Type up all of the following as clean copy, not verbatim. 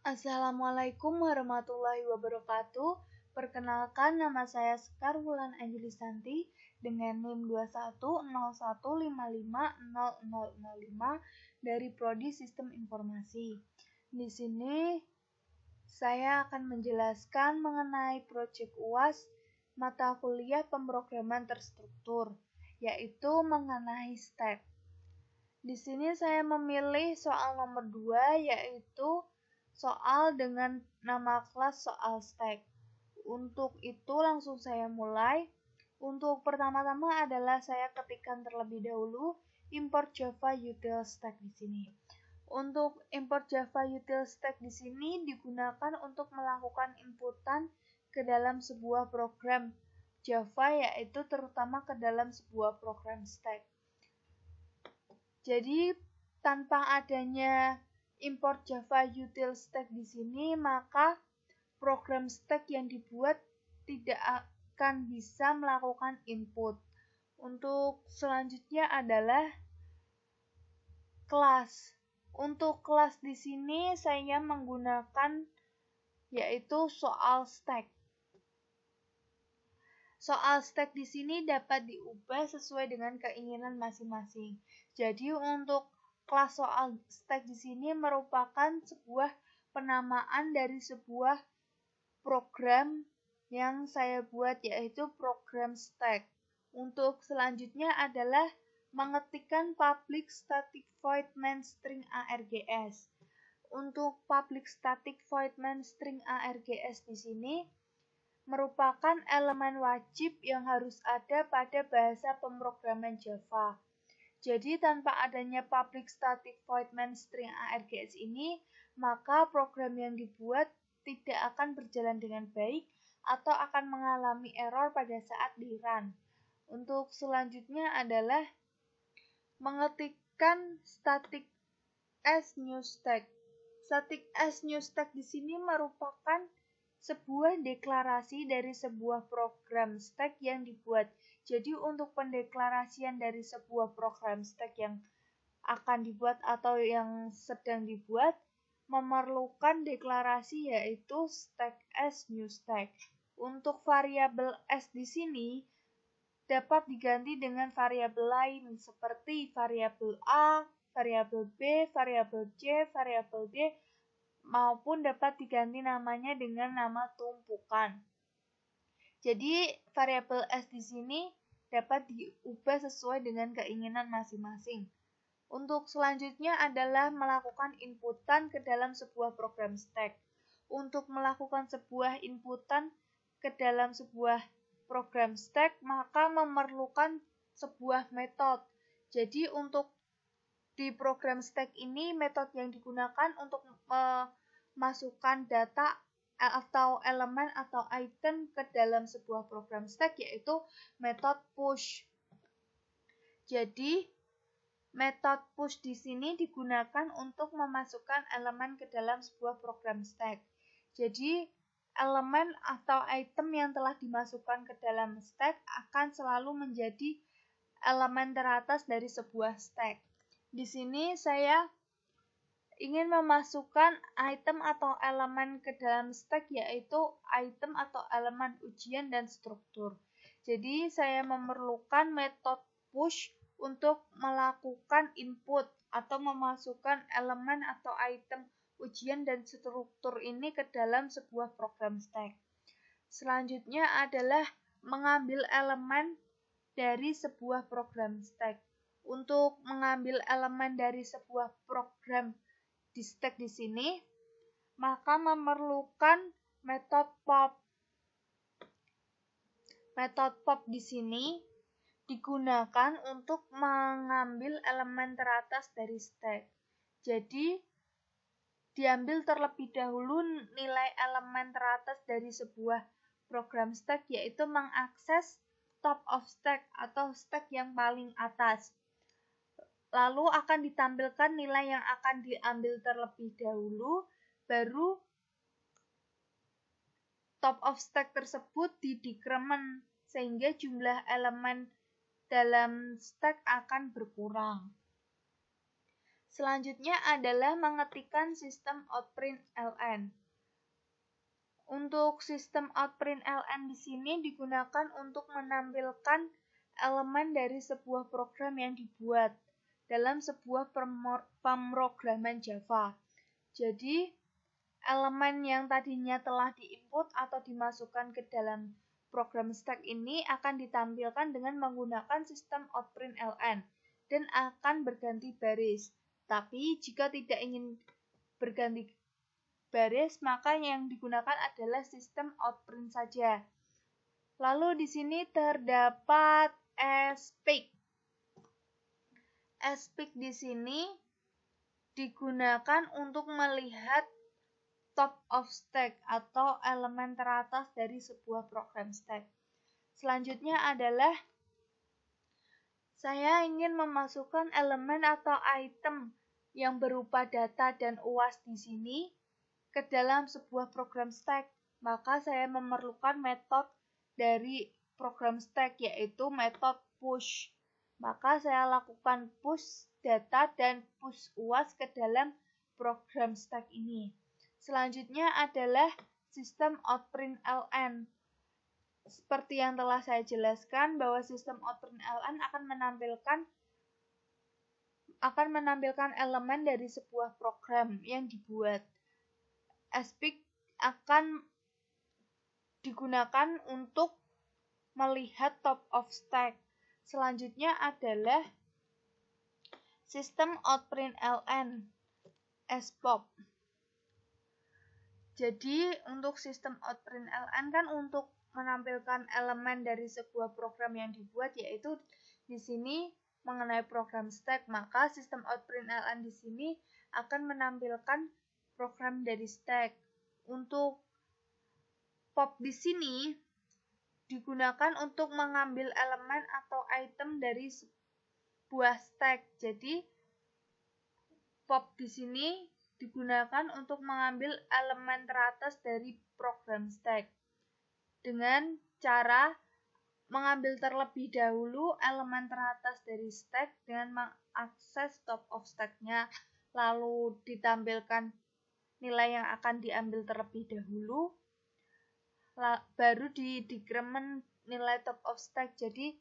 Assalamualaikum warahmatullahi wabarakatuh. Perkenalkan, nama saya Sekar Wulan Anjelisanti dengan NIM 2101555005 dari Prodi Sistem Informasi. Di sini saya akan menjelaskan mengenai proyek UAS mata kuliah pemrograman terstruktur, yaitu mengenai STEP. Di sini saya memilih soal nomor 2, yaitu soal dengan nama kelas soal stack. Untuk itu langsung saya mulai. Untuk pertama-tama adalah saya ketikkan terlebih dahulu import Java util stack di sini. Untuk import Java util stack di sini digunakan untuk melakukan inputan ke dalam sebuah program Java, yaitu terutama ke dalam sebuah program stack. Jadi tanpa adanya import Java util stack di sini, maka program stack yang dibuat tidak akan bisa melakukan input. Untuk selanjutnya adalah kelas. Untuk kelas di sini saya menggunakan yaitu soal stack. Soal stack di sini dapat diubah sesuai dengan keinginan masing-masing. Jadi untuk kelas soal stack di sini merupakan sebuah penamaan dari sebuah program yang saya buat, yaitu program stack. Untuk selanjutnya adalah mengetikkan public static void main string args. Untuk public static void main string args di sini merupakan elemen wajib yang harus ada pada bahasa pemrograman Java. Jadi tanpa adanya public static void main string args ini, maka program yang dibuat tidak akan berjalan dengan baik atau akan mengalami error pada saat di-run. Untuk selanjutnya adalah mengetikkan static as new stack. Static as new stack di sini merupakan sebuah deklarasi dari sebuah program stack yang dibuat. Jadi untuk pendeklarasian dari sebuah program stack yang akan dibuat atau yang sedang dibuat memerlukan deklarasi yaitu stack as new stack. Untuk variabel s di sini dapat diganti dengan variabel lain seperti variabel a, variabel b, variabel c, variabel d, maupun dapat diganti namanya dengan nama tumpukan. Jadi variabel s di sini dapat diubah sesuai dengan keinginan masing-masing. Untuk selanjutnya adalah melakukan inputan ke dalam sebuah program stack. Untuk melakukan sebuah inputan ke dalam sebuah program stack, maka memerlukan sebuah metode. Jadi untuk di program stack ini, metode yang digunakan untuk memasukkan data atau elemen atau item ke dalam sebuah program stack yaitu metode push. Jadi metode push di sini digunakan untuk memasukkan elemen ke dalam sebuah program stack. Jadi elemen atau item yang telah dimasukkan ke dalam stack akan selalu menjadi elemen teratas dari sebuah stack. Di sini saya ingin memasukkan item atau elemen ke dalam stack yaitu item atau elemen ujian dan struktur. Jadi saya memerlukan metode push untuk melakukan input atau memasukkan elemen atau item ujian dan struktur ini ke dalam sebuah program stack. Selanjutnya adalah mengambil elemen dari sebuah program stack. Untuk mengambil elemen dari sebuah program di stack di sini, maka memerlukan metode pop. Metode pop di sini digunakan untuk mengambil elemen teratas dari stack. Jadi, diambil terlebih dahulu nilai elemen teratas dari sebuah program stack, yaitu mengakses top of stack atau stack yang paling atas. Lalu akan ditampilkan nilai yang akan diambil terlebih dahulu, baru top of stack tersebut didekremen sehingga jumlah elemen dalam stack akan berkurang. Selanjutnya adalah mengetikkan sistem outprint ln. Untuk sistem outprint ln di sini digunakan untuk menampilkan elemen dari sebuah program yang dibuat dalam sebuah pemrograman Java. Jadi, elemen yang tadinya telah diinput atau dimasukkan ke dalam program stack ini akan ditampilkan dengan menggunakan sistem outprint ln dan akan berganti baris. Tapi jika tidak ingin berganti baris, maka yang digunakan adalah sistem outprint saja. Lalu di sini terdapat speak. Speak di sini digunakan untuk melihat top of stack atau elemen teratas dari sebuah program stack. Selanjutnya adalah saya ingin memasukkan elemen atau item yang berupa data dan UAS di sini ke dalam sebuah program stack. Maka saya memerlukan metode dari program stack, yaitu metode push. Maka saya lakukan push data dan push UAS ke dalam program stack ini. Selanjutnya adalah sistem outprint ln. Seperti yang telah saya jelaskan bahwa sistem outprint ln akan menampilkan elemen dari sebuah program yang dibuat. Speak akan digunakan untuk melihat top of stack. Selanjutnya adalah sistem outprint ln spop. Jadi untuk sistem outprint ln kan untuk menampilkan elemen dari sebuah program yang dibuat, yaitu di sini mengenai program stack, maka sistem outprint ln di sini akan menampilkan program dari stack. Untuk pop di sini digunakan untuk mengambil elemen atau item dari sebuah stack. Jadi pop di sini digunakan untuk mengambil elemen teratas dari program stack dengan cara mengambil terlebih dahulu elemen teratas dari stack dengan mengakses top of stack-nya, lalu ditampilkan nilai yang akan diambil terlebih dahulu, baru di decrement nilai top of stack. Jadi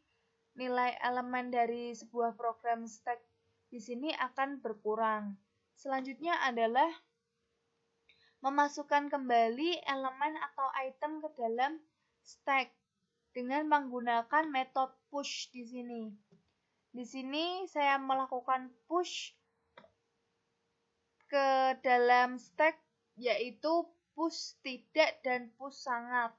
nilai elemen dari sebuah program stack di sini akan berkurang. Selanjutnya adalah memasukkan kembali elemen atau item ke dalam stack dengan menggunakan metode push di sini. Di sini saya melakukan push ke dalam stack, yaitu push tidak dan push sangat.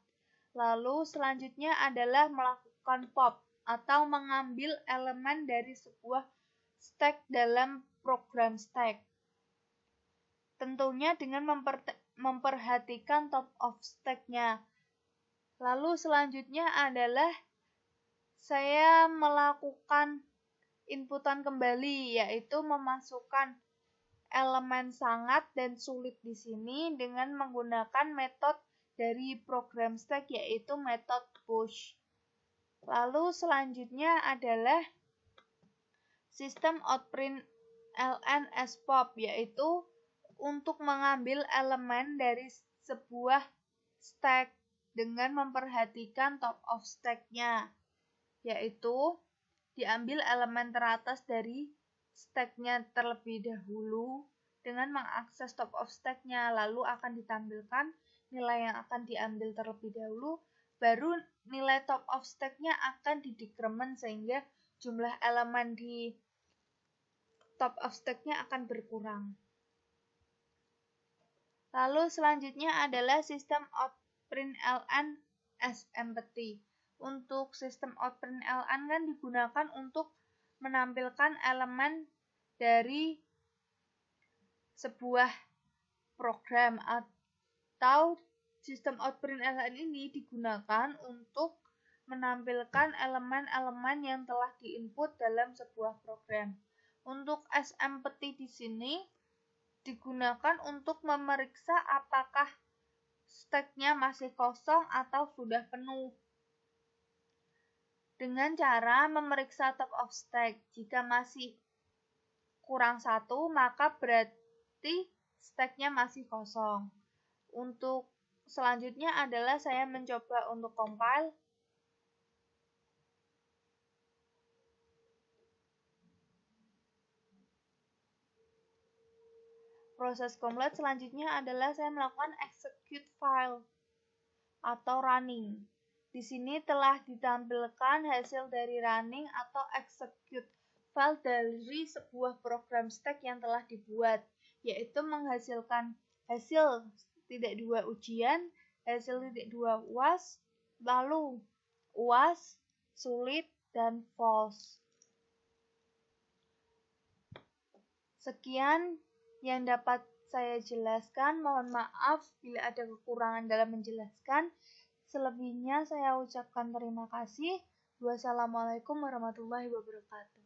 Lalu selanjutnya adalah melakukan pop atau mengambil elemen dari sebuah stack dalam program stack. Tentunya dengan memperhatikan top of stack-nya. Lalu selanjutnya adalah saya melakukan inputan kembali, yaitu memasukkan elemen sangat dan sulit di sini dengan menggunakan metode dari program stack, yaitu metode push. Lalu selanjutnya adalah sistem outprint ln spop, yaitu untuk mengambil elemen dari sebuah stack dengan memperhatikan top of stack-nya, yaitu diambil elemen teratas dari stack-nya terlebih dahulu dengan mengakses top of stack-nya, lalu akan ditampilkan nilai yang akan diambil terlebih dahulu, baru nilai top of stack-nya akan didecrement sehingga jumlah elemen di top of stack-nya akan berkurang. Lalu selanjutnya adalah sistem outprint ln SMPT. Untuk sistem outprint ln kan digunakan untuk menampilkan elemen dari sebuah program, atau sistem outprint ln ini digunakan untuk menampilkan elemen-elemen yang telah diinput dalam sebuah program. Untuk SMPT di sini digunakan untuk memeriksa apakah stack-nya masih kosong atau sudah penuh. Dengan cara memeriksa top of stack. Jika masih kurang 1, maka berarti stacknya masih kosong. Untuk selanjutnya adalah saya mencoba untuk compile. Proses compile selanjutnya adalah saya melakukan execute file atau running. Di sini telah ditampilkan hasil dari running atau execute file dari sebuah program stack yang telah dibuat, yaitu menghasilkan hasil titik 2 ujian, hasil titik 2 UAS, lalu UAS, sulit, dan false. Sekian yang dapat saya jelaskan. Mohon maaf bila ada kekurangan dalam menjelaskan. Selebihnya saya ucapkan terima kasih. Wassalamualaikum warahmatullahi wabarakatuh.